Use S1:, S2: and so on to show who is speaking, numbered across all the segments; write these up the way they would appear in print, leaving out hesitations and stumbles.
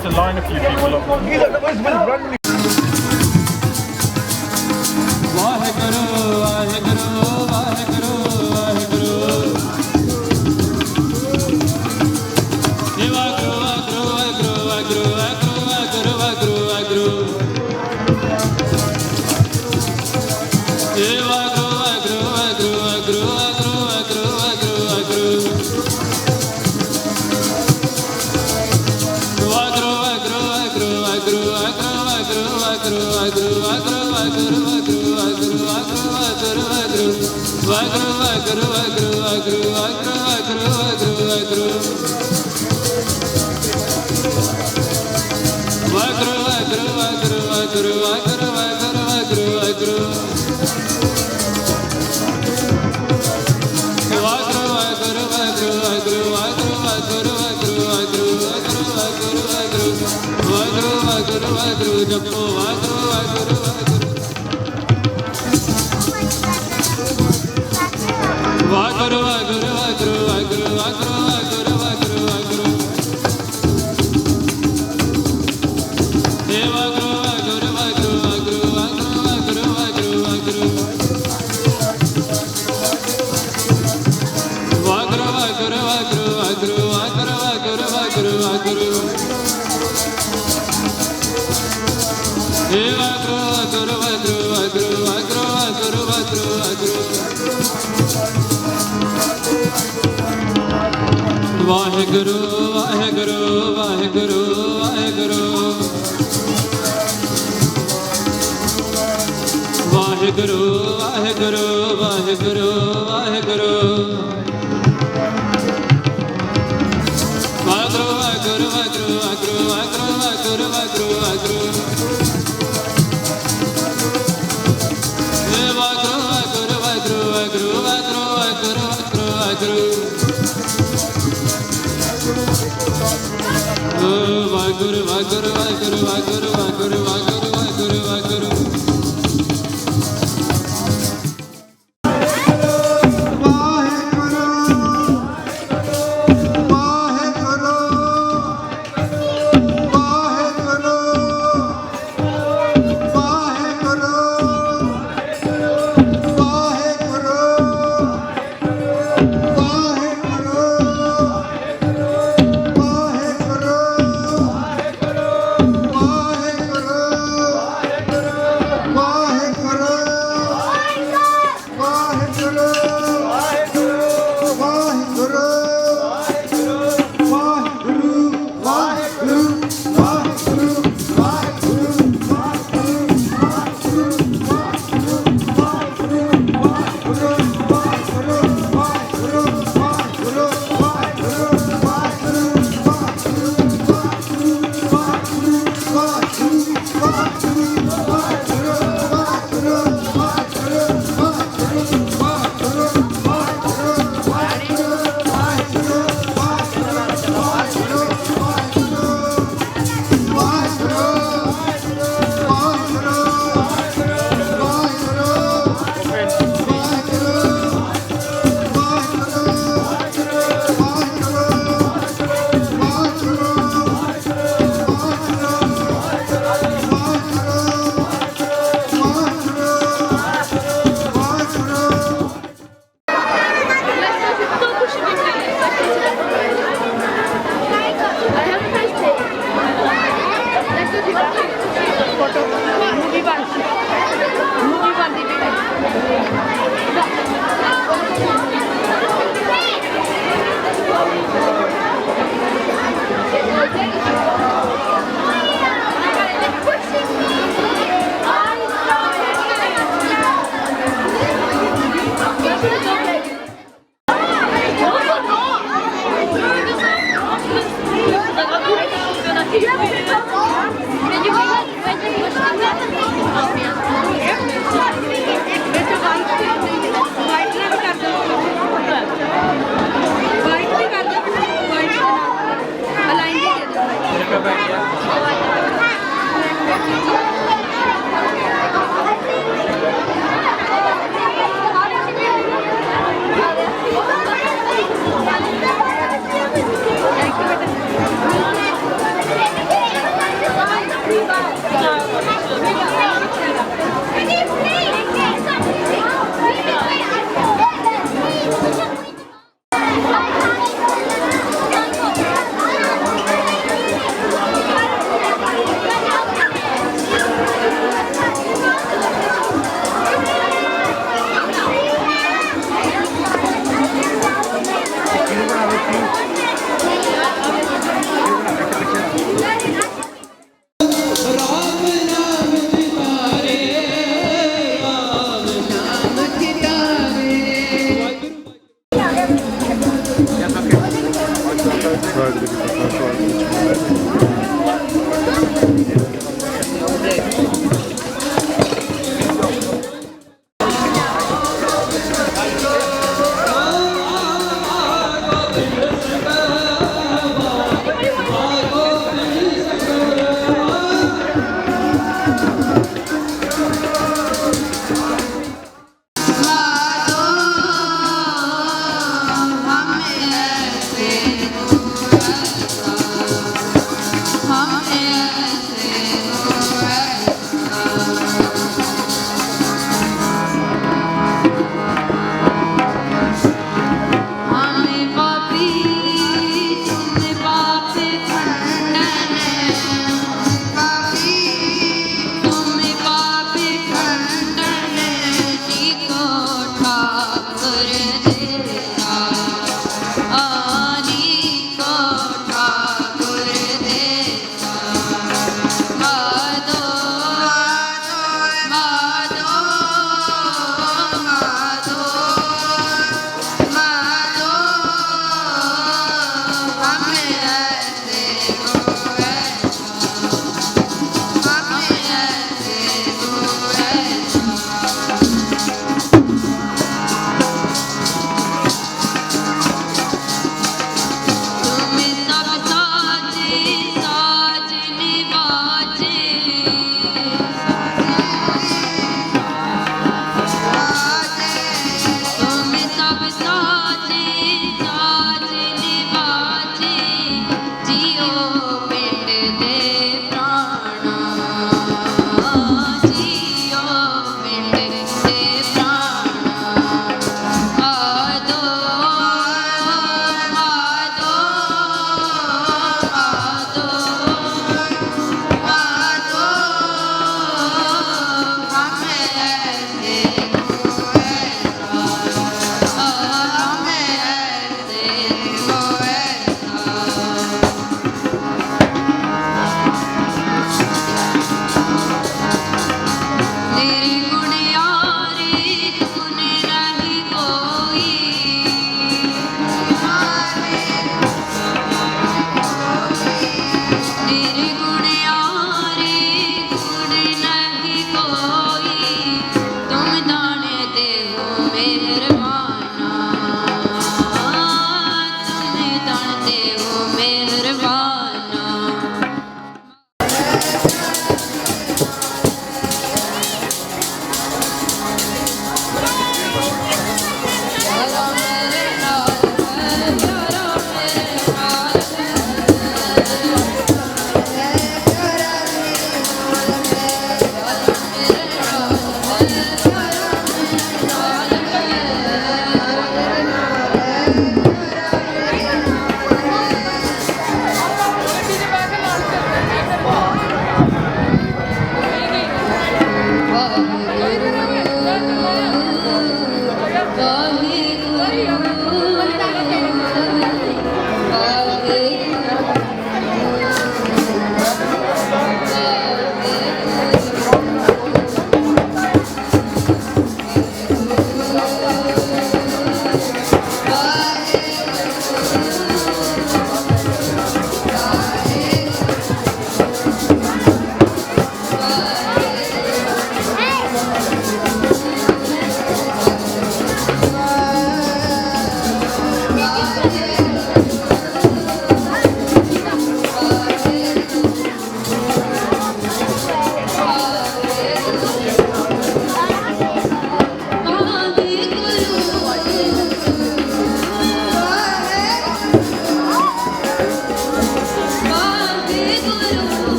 S1: To line a few people up.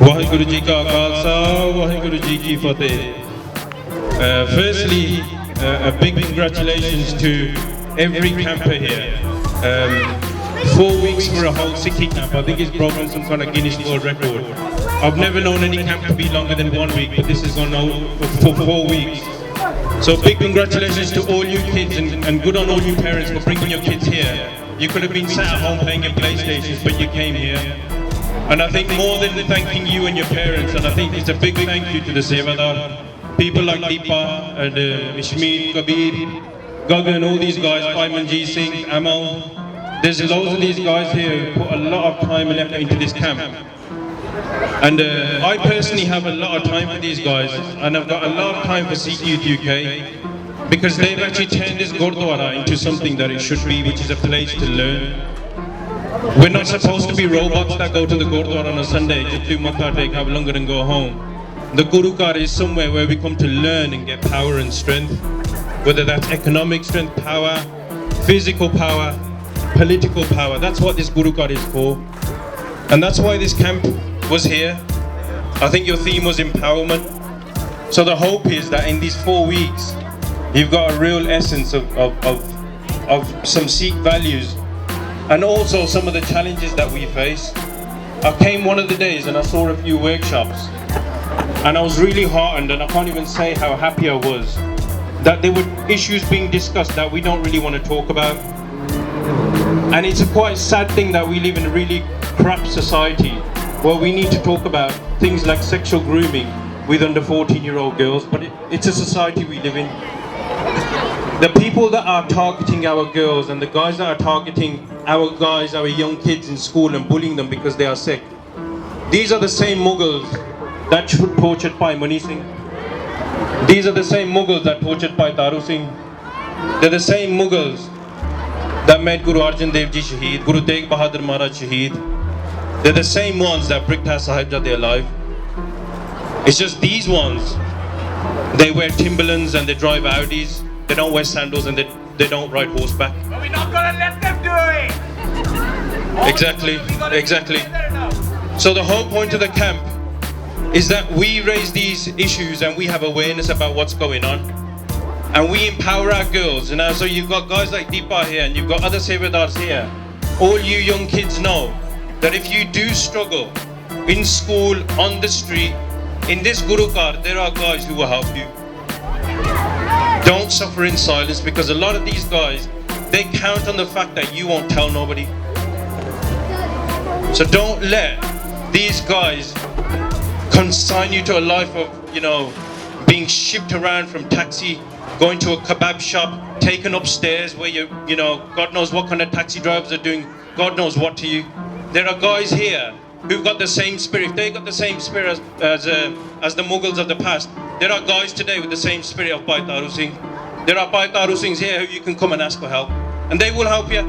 S2: Waheguru ji का खालसा वाहिगुरु जी की फतेह. Firstly, a big congratulations to every camper here. 4 weeks for a whole Sikh camp. I think it's broken some kind of Guinness World Record. I've never known any camp to be longer than 1 week, but this has gone on for 4 weeks. So big congratulations to all you kids and good on all you parents for bringing your kids here. You could have been sat at home playing your PlayStations, but you came here. And I think more than thanking you and your parents, and I think it's a big thank you to the Sevadar, people like Deepa and Ishmeet, Kabir, Gagan, all these guys, Sarbjit Singh, Amal. There's loads of these guys here who put a lot of time and effort into this camp. And I personally have a lot of time for these guys, and I've got a lot of time for Sikh Youth UK, because they've actually turned this Gurdwara into something that it should be, which is a place to learn. We're not supposed to be robots that go to the Gurdwara on a Sunday, just do Matha Tek, have langar and go home. The Guru Ghar is somewhere where we come to learn and get power and strength, whether that's economic strength, power, physical power, political power. That's what this Guru Ghar is for. And that's why this camp was here. I think your theme was empowerment. So the hope is that in these 4 weeks, you've got a real essence of some Sikh values, and also some of the challenges that we face. I came one of the days and I saw a few workshops, and I was really heartened, and I can't even say how happy I was that there were issues being discussed that we don't really want to talk about. And it's a quite sad thing that we live in a really crap society where we need to talk about things like sexual grooming with under 14-year-old girls, but it's a society we live in. The people that are targeting our girls and the guys that are targeting our guys, our young kids in school and bullying them because they are Sikh, These are the same Mughals that tortured Bhai Mani Singh. These are the same Mughals that tortured Bhai Taru Singh. They're the same Mughals that made Guru Arjan Dev Ji Shaheed, Guru Tegh Bahadur Maharaj Shaheed. They're the same ones that bricked our Sahibzade alive. It's just these ones, they wear Timberlands and they drive Audis. They don't wear sandals and they don't ride horseback.
S3: But we're not gonna let them do it!
S2: Exactly, exactly. So the whole point of the camp is that we raise these issues and we have awareness about what's going on. And we empower our girls. And now, so you've got guys like Deepa here and you've got other Sevadars here. All you young kids know that if you do struggle in school, on the street, in this Gurukar, there are guys who will help you. Don't suffer in silence, because a lot of these guys, they count on the fact that you won't tell nobody. So don't let these guys consign you to a life of, being shipped around from taxi, going to a kebab shop, taken upstairs where God knows what kind of taxi drivers are doing God knows what to you. There are guys here who've got the same spirit. If they got the same spirit as the Mughals of the past, there are guys today with the same spirit of Bhai Taru Singh. There are Bhai Taru Singhs here who you can come and ask for help, and they will help you.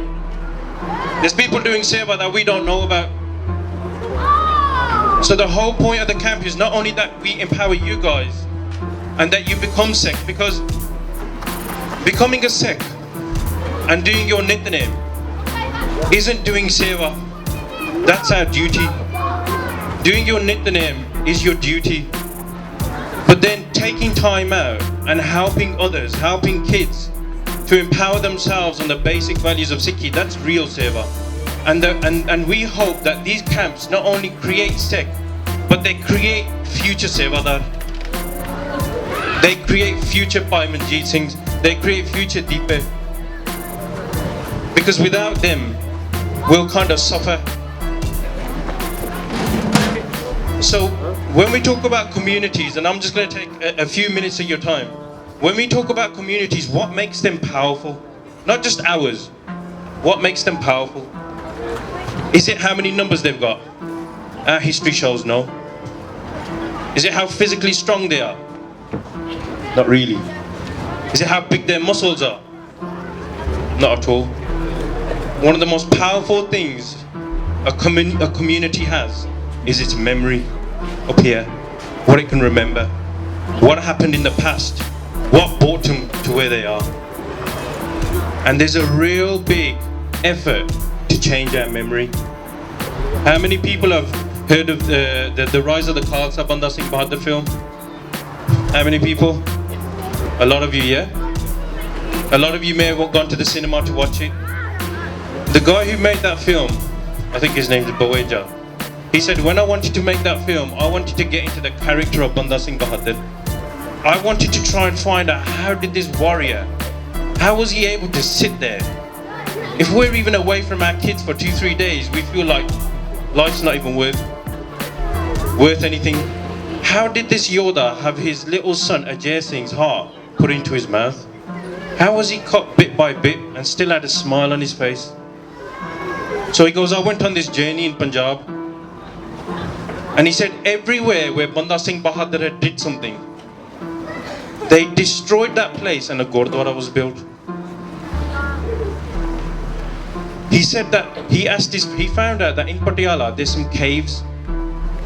S2: There's people doing seva that we don't know about. So the whole point of the camp is not only that we empower you guys and that you become Sikh, because becoming a Sikh and doing your Nitnem isn't doing seva. That's our duty. Doing your Nitnem is your duty. But then taking time out and helping others, helping kids to empower themselves on the basic values of Sikhi, that's real seva. And we hope that these camps not only create Sikh, but they create future Sevadar. They create future Bhai Manjeet Singhs. They create future Deepe. Because without them, we'll kind of suffer. So when we talk about communities, and I'm just going to take a few minutes of your time. When we talk about communities, what makes them powerful? Not just ours. What makes them powerful? Is it how many numbers they've got? Our history shows no. Is it how physically strong they are? Not really. Is it how big their muscles are? Not at all. One of the most powerful things a community has is its memory up here. What it can remember. What happened in the past. What brought them to where they are. And there's a real big effort to change our memory. How many people have heard of the rise of the Khalsa Banda Singh Bahadur film? How many people? A lot of you, yeah? A lot of you may have gone to the cinema to watch it. The guy who made that film, I think his name is Baweja, he said, when I wanted to make that film, I wanted to get into the character of Banda Singh Bahadur. I wanted to try and find out, how did this warrior, how was he able to sit there? If we're even away from our kids for 2-3 days, we feel like life's not even worth anything. How did this Yoda have his little son Ajay Singh's heart put into his mouth? How was he cut bit by bit and still had a smile on his face? So he goes, I went on this journey in Punjab, and he said everywhere where Banda Singh Bahadur did something, they destroyed that place and a Gurdwara was built. He said that he found out that in Patiala there's some caves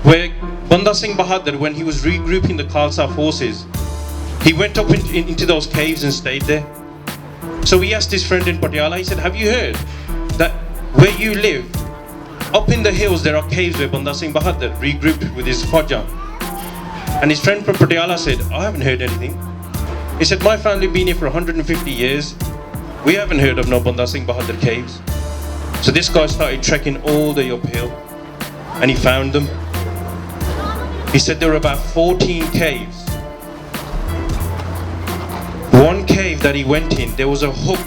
S2: where Banda Singh Bahadur, when he was regrouping the Khalsa forces, he went up into those caves and stayed there. So he asked his friend in Patiala, he said, have you heard that where you live, up in the hills there are caves where Banda Singh Bahadur regrouped with his Fauja? And his friend from Patiala said, I haven't heard anything. He said, my family been here for 150 years. We haven't heard of no Banda Singh Bahadur caves. So this guy started trekking all the way uphill, and he found them. He said there were about 14 caves. One cave that he went in, there was a hook.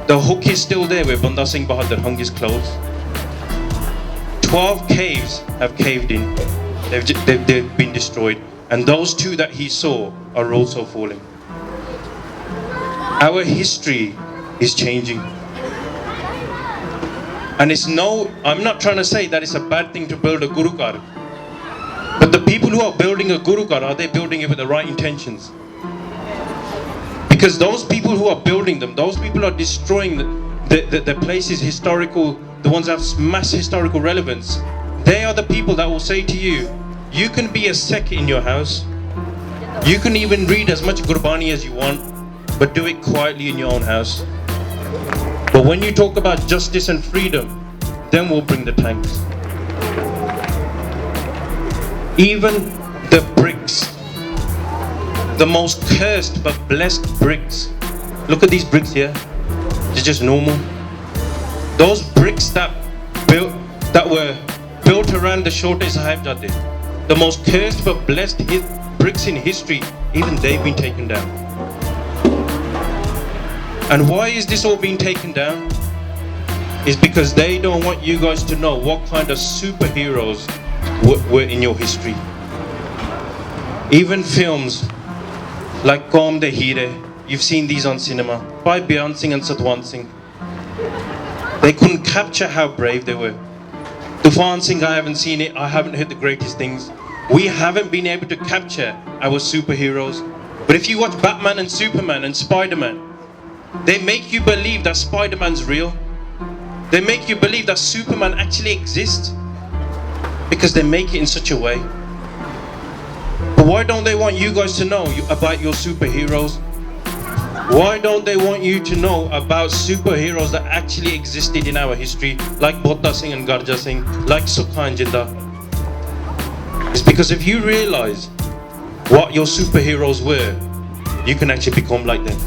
S2: The hook is still there where Banda Singh Bahadur hung his clothes. 12 caves have caved in. They've been destroyed. And those 2 that he saw are also falling. Our history is changing. And I'm not trying to say that it's a bad thing to build a Gurukar. But the people who are building a Gurukar, are they building it with the right intentions? Because those people who are building them, those people are destroying the places historical, the ones that have mass historical relevance. They are the people that will say to you, you can be a Sikh in your house, you can even read as much Gurbani as you want, but do it quietly in your own house. But when you talk about justice and freedom, then we'll bring the tanks. Even the bricks, the most cursed but blessed bricks. Look at these bricks here. They're just normal. Those bricks that were built around the Shote Sahibzade, the most cursed but blessed bricks in history, even they've been taken down. And why is this all being taken down? It's because they don't want you guys to know what kind of superheroes were in your history. Even films like Kaum De Heere, you've seen these on cinema, by Byan Singh and Satwan Singh. They couldn't capture how brave they were. Tufan Singh, I haven't seen it, I haven't heard the greatest things. We haven't been able to capture our superheroes. But if you watch Batman and Superman and Spider-Man, they make you believe that Spider-Man's real. They make you believe that Superman actually exists, because they make it in such a way. But why don't they want you guys to know about your superheroes? Why don't they want you to know about superheroes that actually existed in our history, like Botta Singh and Garja Singh, like Sukhan Jinda? It's because if you realize what your superheroes were, you can actually become like them.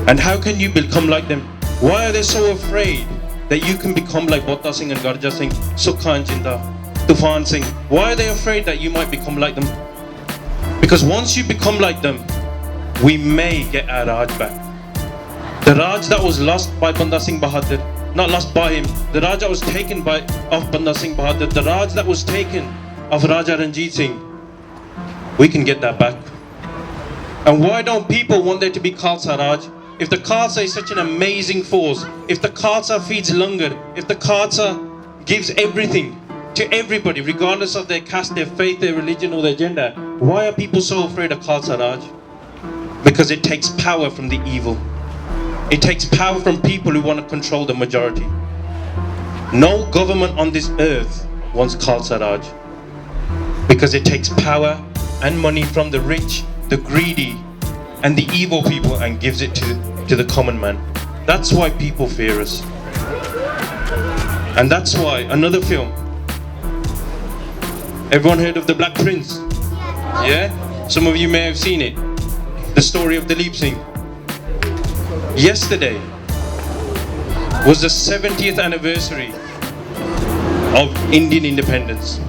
S2: And how can you become like them? Why are they so afraid that you can become like Botta Singh and Garja Singh, Sukhan Jinda, Tufan Singh? Why are they afraid that you might become like them? Because once you become like them, we may get our Raj back. The Raj that was lost by Banda Singh Bahadur, not lost by him, the Raj that was taken of Banda Singh Bahadur, the Raj that was taken of Raja Ranjit Singh, we can get that back. And why don't people want there to be Khalsa Raj? If the Khalsa is such an amazing force, if the Khalsa feeds langar, if the Khalsa gives everything to everybody, regardless of their caste, their faith, their religion or their gender, why are people so afraid of Khalsa Raj? Because it takes power from the evil. It takes power from people who want to control the majority. No government on this earth wants Khalsa Raj, because it takes power and money from the rich, the greedy, and the evil people, and gives it to the common man. That's why people fear us. And that's why another film. Everyone heard of The Black Prince? Yeah? Some of you may have seen it. The story of Dalip Singh. Yesterday was the 70th anniversary of Indian independence.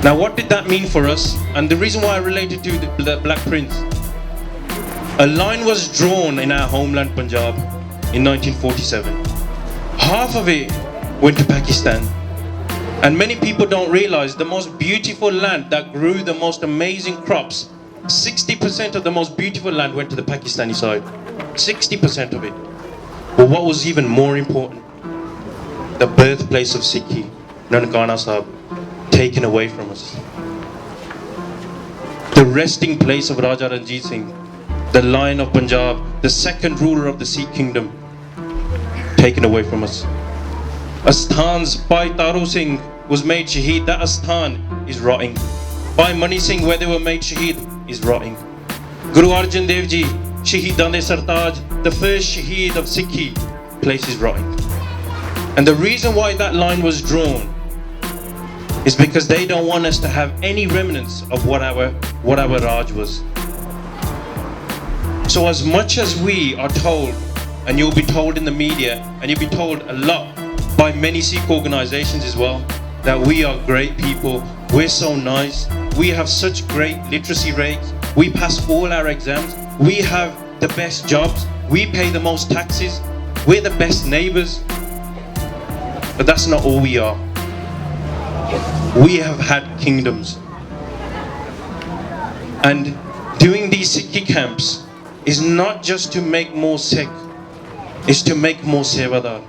S2: Now what did that mean for us? And the reason why I related to the Black Prince, a line was drawn in our homeland Punjab in 1947. Half of it went to Pakistan. And many people don't realize the most beautiful land that grew the most amazing crops, 60% of the most beautiful land went to the Pakistani side. 60% of it. But what was even more important, the birthplace of Sikhi, Nankana Sahib, taken away from us. The resting place of Raja Ranjit Singh, the Lion of Punjab, the second ruler of the Sikh kingdom, taken away from us. Asthan's Bhai Taru Singh was made Shaheed. That Asthan is rotting. Bhai Mani Singh, where they were made Shaheed, is rotting. Guru Arjan Dev Ji, Shaheedan de Sartaj, the first Shaheed of Sikhi, place is rotting. And the reason why that line was drawn is because they don't want us to have any remnants of what our Raj was. So as much as we are told, and you'll be told in the media, and you'll be told a lot by many Sikh organizations as well, that we are great people, we're so nice, we have such great literacy rates, we pass all our exams, we have the best jobs, we pay the most taxes, we're the best neighbors. But that's not all we are. We have had kingdoms. And doing these Sikhi camps is not just to make more Sikh, it's to make more Sevadar.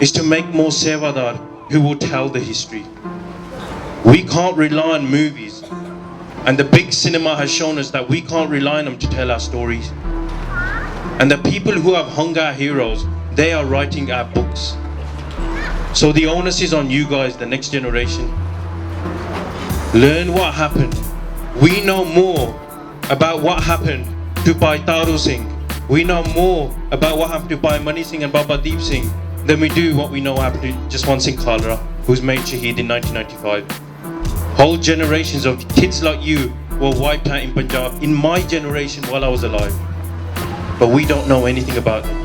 S2: It's to make more Sevadar who will tell the history. We can't rely on movies, and the big cinema has shown us that we can't rely on them to tell our stories. And the people who have hung our heroes, they are writing our books. So the onus is on you guys, the next generation. Learn what happened. We know more about what happened to Bhai Taru Singh. We know more about what happened to Bhai Mani Singh and Baba Deep Singh than we do what we know happened to Jaswant Singh Khalra, who was made Shaheed in 1995. Whole generations of kids like you were wiped out in Punjab in my generation while I was alive. But we don't know anything about them.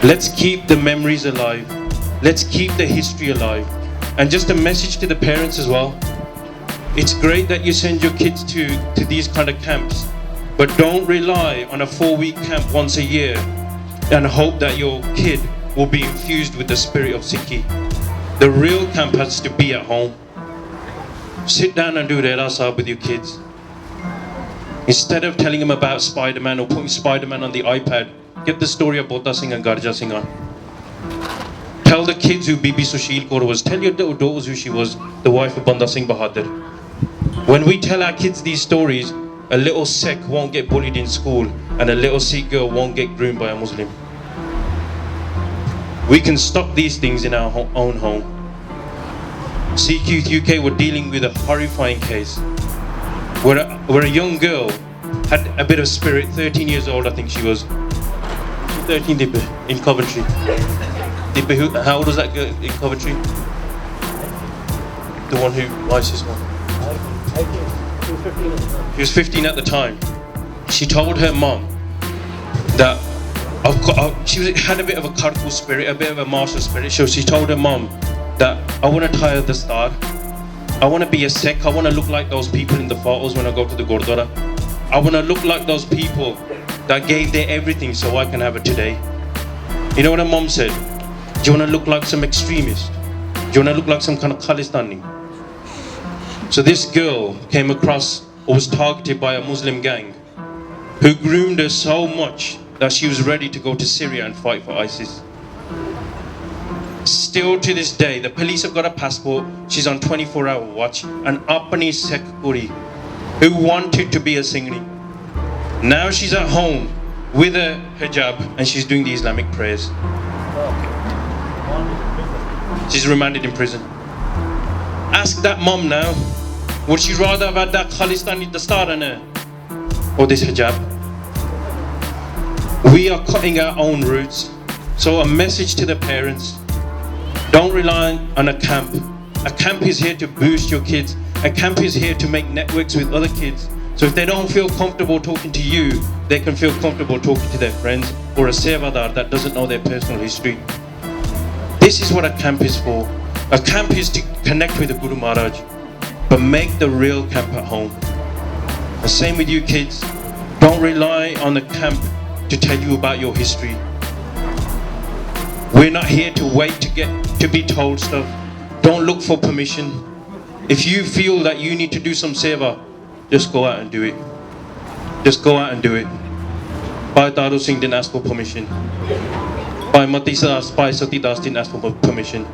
S2: Let's keep the memories alive. Let's keep the history alive. And just a message to the parents as well. It's great that you send your kids to these kind of camps, but don't rely on a 4-week camp once a year and hope that your kid will be infused with the spirit of Sikhi. The real camp has to be at home. Sit down and do Rera Sahib with your kids. Instead of telling them about Spider-Man or putting Spider-Man on the iPad, get the story of Bota Singh and Garja Singh on. Tell the kids who Bibi Sushil Kaur was. Tell your daughters who she was, the wife of Banda Singh Bahadur. When we tell our kids these stories, a little Sikh won't get bullied in school and a little Sikh girl won't get groomed by a Muslim. We can stop these things in our own home. Sikh Youth UK were dealing with a horrifying case where a young girl had a bit of spirit, 13 years old I think she was. 13 in Coventry. How old was that girl in Coventry? The one who ISIS one. She was 15 at the time. She told her mom that she had a bit of a Karkul spirit, a bit of a martial spirit. So she told her mom that I want to tie the star. I want to be a Sikh. I want to look like those people in the photos when I go to the Gurdwara. I want to look like those people that gave their everything so I can have it today. You know what her mom said? Do you want to look like some extremist? Do you want to look like some kind of Khalistani? So this girl came across or was targeted by a Muslim gang who groomed her so much that she was ready to go to Syria and fight for ISIS. Still to this day, the police have got a passport. She's on 24-hour watch. An Apani Sikh Kuri who wanted to be a Singhi. Now she's at home with a hijab and she's doing the Islamic prayers. She's remanded in prison. Ask that mom now, would she rather have had that Khalistani dastar on her or this hijab? We are cutting our own roots. So a message to the parents, don't rely on a camp. A camp is here to boost your kids. A camp is here to make networks with other kids. So if they don't feel comfortable talking to you, they can feel comfortable talking to their friends or a sevadar that doesn't know their personal history. This is what a camp is for. A camp is to connect with the Guru Maharaj, but make the real camp at home. The same with you kids. Don't rely on the camp to tell you about your history. We're not here to wait to be told stuff. Don't look for permission. If you feel that you need to do some seva, just go out and do it. Just go out and do it. Bhai Taru Singh didn't ask for permission. Bhai Mati Das, Bhai Sati Das didn't ask for permission.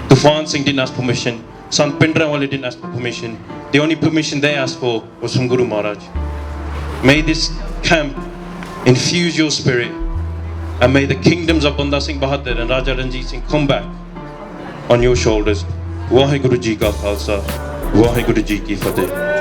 S2: Tufan Singh didn't ask permission. Sant Pindrawale didn't ask for permission. The only permission they asked for was from Guru Maharaj. May this camp infuse your spirit, and may the kingdoms of Banda Singh Bahadur and Raja Ranjit Singh come back on your shoulders. Waheguru Ji Ka Khalsa, Waheguru Ji Ki Fateh.